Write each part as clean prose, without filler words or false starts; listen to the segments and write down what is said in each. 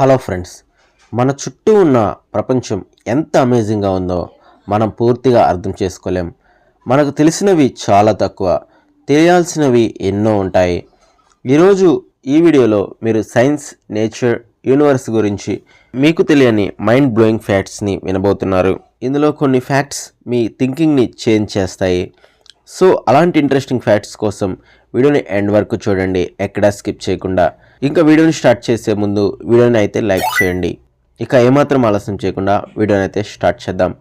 Hello friends, మన చుట్టూ ఉన్న ప్రపంచం ఎంత అమేజింగ్గా ఉందో మనం పూర్తిగా అర్థం చేసుకోలేం. మనకు తెలిసినవి చాలా తక్కువ, తెలియాల్సినవి ఎన్నో ఉంటాయి. ఈరోజు ఈ వీడియోలో మీరు సైన్స్, నేచర్, యూనివర్స్ గురించి మీకు తెలియని మైండ్ బ్లోయింగ్ ఫ్యాక్ట్స్ని వినబోతున్నారు. ఇందులో కొన్ని ఫ్యాక్ట్స్ మీ థింకింగ్ని చేంజ్ చేస్తాయి. సో అలాంటి ఇంట్రెస్టింగ్ ఫ్యాక్ట్స్ కోసం వీడియోని ఎండ్ వరకు చూడండి, ఎక్కడా స్కిప్ చేయకుండా. ఇంకా వీడియోని స్టార్ట్ చేసే ముందు వీడియోని అయితే లైక్ చేయండి. ఇక ఏమాత్రం ఆలస్యం చేయకుండా వీడియోని అయితే స్టార్ట్ చేద్దాం.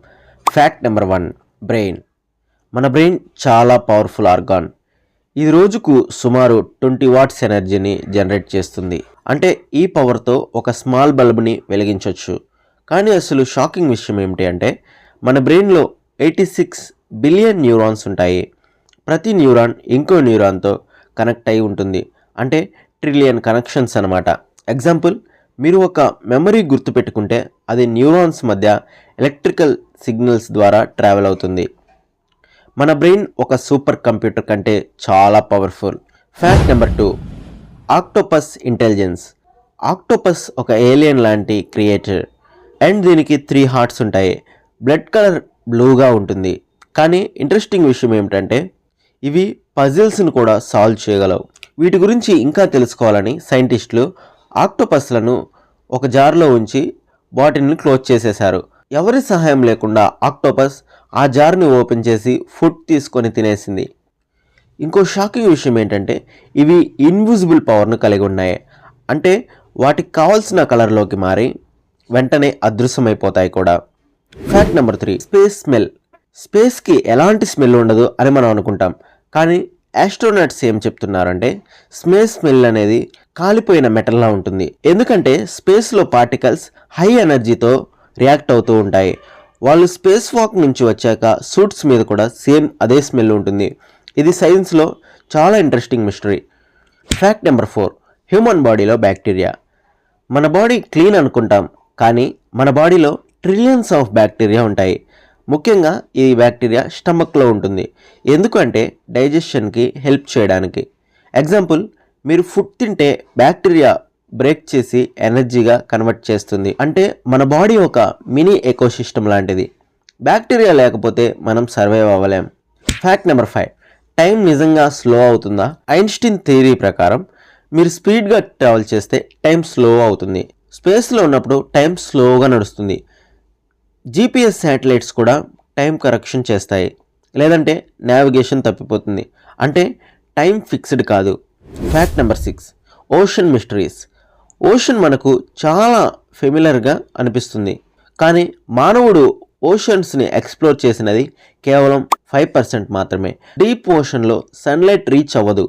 Fact number 1, brain. మన బ్రెయిన్ చాలా పవర్ఫుల్ ఆర్గాన్. ఇది రోజుకు సుమారు 20 వాట్స్ ఎనర్జీని జనరేట్ చేస్తుంది. అంటే ఈ పవర్తో ఒక స్మాల్ బల్బ్ని వెలిగించవచ్చు. కానీ అసలు షాకింగ్ విషయం ఏమిటి అంటే మన బ్రెయిన్లో 86 బిలియన్ న్యూరాన్స్ ఉంటాయి. ప్రతి న్యూరాన్ ఇంకో న్యూరాన్తో కనెక్ట్ అయి ఉంటుంది. అంటే ట్రిలియన్ కనెక్షన్స్ అన్నమాట. ఎగ్జాంపుల్, మీరు ఒక మెమరీ గుర్తుపెట్టుకుంటే అది న్యూరాన్స్ మధ్య ఎలక్ట్రికల్ సిగ్నల్స్ ద్వారా ట్రావెల్ అవుతుంది. మన బ్రెయిన్ ఒక సూపర్ కంప్యూటర్ కంటే చాలా powerful. Fact number 2, octopus intelligence. Octopus ఒక ఏలియన్ లాంటి క్రియేటర్ అండ్ దీనికి 3 హార్ట్స్ ఉంటాయి. బ్లడ్ కలర్ బ్లూగా ఉంటుంది. కానీ ఇంట్రెస్టింగ్ విషయం ఏమిటంటే ఇవి పజిల్స్ను కూడా సాల్వ్ చేయగలవు. వీటి గురించి ఇంకా తెలుసుకోవాలని సైంటిస్టులు ఆక్టోపస్లను ఒక జార్లో ఉంచి బాటిల్ని క్లోజ్ చేసేశారు. ఎవరి సహాయం లేకుండా ఆక్టోపస్ ఆ జార్ని ఓపెన్ చేసి ఫుడ్ తీసుకొని తినేసింది. ఇంకో షాకింగ్ విషయం ఏంటంటే ఇవి ఇన్విజిబుల్ పవర్ను కలిగి ఉన్నాయి. అంటే వాటికి కావాల్సిన కలర్లోకి మారి వెంటనే అదృశ్యమైపోతాయి కూడా. Fact number 3, space smell. స్పేస్కి ఎలాంటి స్మెల్ ఉండదు అని మనం అనుకుంటాం. కానీ ఆస్ట్రోనాట్స్ ఏం చెప్తున్నారంటే స్పేస్ స్మెల్ అనేది కాలిపోయిన మెటల్లా ఉంటుంది. ఎందుకంటే స్పేస్లో పార్టికల్స్ హై ఎనర్జీతో రియాక్ట్ అవుతూ ఉంటాయి. వాళ్ళు స్పేస్ వాక్ నుంచి వచ్చాక సూట్స్ మీద కూడా సేమ్ అదే స్మెల్ ఉంటుంది. ఇది సైన్స్లో చాలా interesting mystery. Fact number 4, human బాడీలో బ్యాక్టీరియా. మన బాడీ క్లీన్ అనుకుంటాం, కానీ మన బాడీలో ట్రిలియన్స్ ఆఫ్ బ్యాక్టీరియా ఉంటాయి. ముఖ్యంగా ఈ బ్యాక్టీరియా స్టమక్లో ఉంటుంది. ఎందుకంటే డైజెషన్కి హెల్ప్ చేయడానికి. ఎగ్జాంపుల్, మీరు ఫుడ్ తింటే బ్యాక్టీరియా బ్రేక్ చేసి ఎనర్జీగా కన్వర్ట్ చేస్తుంది. అంటే మన బాడీ ఒక మినీ ఎకోసిస్టమ్ లాంటిది. బ్యాక్టీరియా లేకపోతే మనం సర్వైవ్ అవ్వలేం. ఫ్యాక్ట్ నెంబర్ 5, టైం నిజంగా స్లో అవుతుందా? ఐన్స్టీన్ థియరీ ప్రకారం మీరు స్పీడ్గా ట్రావెల్ చేస్తే టైం స్లో అవుతుంది. స్పేస్లో ఉన్నప్పుడు టైం స్లోగా నడుస్తుంది. జీపీఎస్ శాటిలైట్స్ కూడా టైం కరెక్షన్ చేస్తాయి, లేదంటే నావిగేషన్ తప్పిపోతుంది. అంటే టైం ఫిక్స్డ్ కాదు. Fact number 6, ocean mysteries. Ocean మనకు చాలా ఫెమిలర్గా అనిపిస్తుంది, కానీ మానవుడు ఓషన్స్ని ఎక్స్ప్లోర్ చేసినది కేవలం 5% మాత్రమే. డీప్ ఓషన్లో సన్లైట్ రీచ్ అవ్వదు,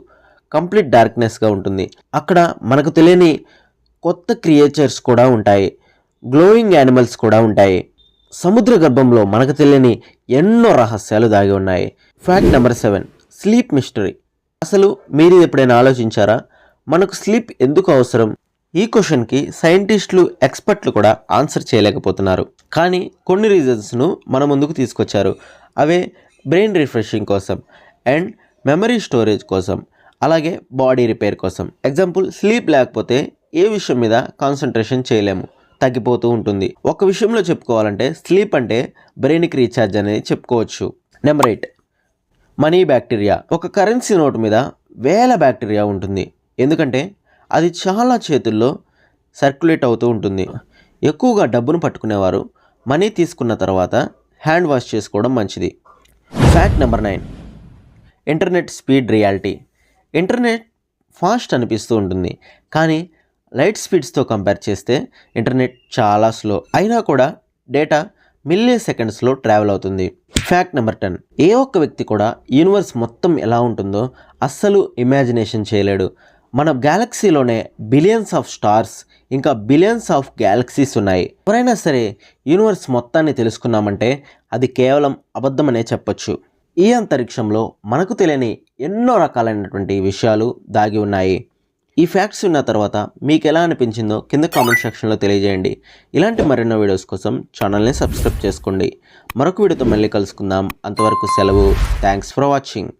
కంప్లీట్ డార్క్నెస్గా ఉంటుంది. అక్కడ మనకు తెలియని కొత్త క్రియేచర్స్ కూడా ఉంటాయి, గ్లోయింగ్ యానిమల్స్ కూడా ఉంటాయి. సముద్ర గర్భంలో మనకు తెలియని ఎన్నో రహస్యాలు దాగి ఉన్నాయి. Fact number 7, sleep mystery. అసలు మీరు ఎప్పుడైనా ఆలోచించారా మనకు స్లీప్ ఎందుకు అవసరం? ఈ క్వశ్చన్కి సైంటిస్టులు, ఎక్స్పర్ట్లు కూడా ఆన్సర్ చేయలేకపోతున్నారు. కానీ కొన్ని రీజన్స్ను మన ముందుకు తీసుకొచ్చారు. అవే బ్రెయిన్ రిఫ్రెషింగ్ కోసం అండ్ మెమరీ స్టోరేజ్ కోసం, అలాగే బాడీ రిపేర్ కోసం. ఎగ్జాంపుల్, స్లీప్ లేకపోతే ఏ విషయం మీద కాన్సన్ట్రేషన్ చేయలేము, తగ్గిపోతూ ఉంటుంది. ఒక విషయంలో చెప్పుకోవాలంటే స్లీప్ అంటే బ్రెయిన్కి రీఛార్జ్ అనేది చెప్పుకోవచ్చు. Number 8, money bacteria. ఒక కరెన్సీ నోటు మీద వేల బ్యాక్టీరియా ఉంటుంది. ఎందుకంటే అది చాలా చేతుల్లో సర్క్యులేట్ అవుతూ ఉంటుంది. ఎక్కువగా డబ్బును పట్టుకునేవారు మనీ తీసుకున్న తర్వాత హ్యాండ్ వాష్ చేసుకోవడం మంచిది. Fact number 9, internet speed reality. Internet fast అనిపిస్తూ ఉంటుంది, కానీ లైట్ స్పీడ్స్తో కంపేర్ చేస్తే ఇంటర్నెట్ చాలా స్లో. అయినా కూడా డేటా మిల్లీ సెకండ్స్లో ట్రావెల్ అవుతుంది. ఫ్యాక్ట్ నెంబర్ 10, ఏ ఒక్క వ్యక్తి కూడా యూనివర్స్ మొత్తం ఎలా ఉంటుందో అస్సలు ఇమాజినేషన్ చేయలేడు. మన గ్యాలక్సీలోనే బిలియన్స్ ఆఫ్ స్టార్స్, ఇంకా బిలియన్స్ ఆఫ్ గ్యాలక్సీస్ ఉన్నాయి. ఎవరైనా సరే యూనివర్స్ మొత్తాన్ని తెలుసుకున్నామంటే అది కేవలం అబద్ధమనే చెప్పొచ్చు. ఈ అంతరిక్షంలో మనకు తెలియని ఎన్నో రకాలైనటువంటి విషయాలు దాగి ఉన్నాయి. ఈ ఫ్యాక్ట్స్ విన్న తర్వాత మీకు ఎలా అనిపించిందో కింద కామెంట్ సెక్షన్లో తెలియజేయండి. ఇలాంటి మరెన్నో వీడియోస్ కోసం ఛానల్ని సబ్స్క్రైబ్ చేసుకోండి. మరొక వీడియోతో మళ్ళీ కలుసుకుందాం. అంతవరకు సెలవు. Thanks for watching.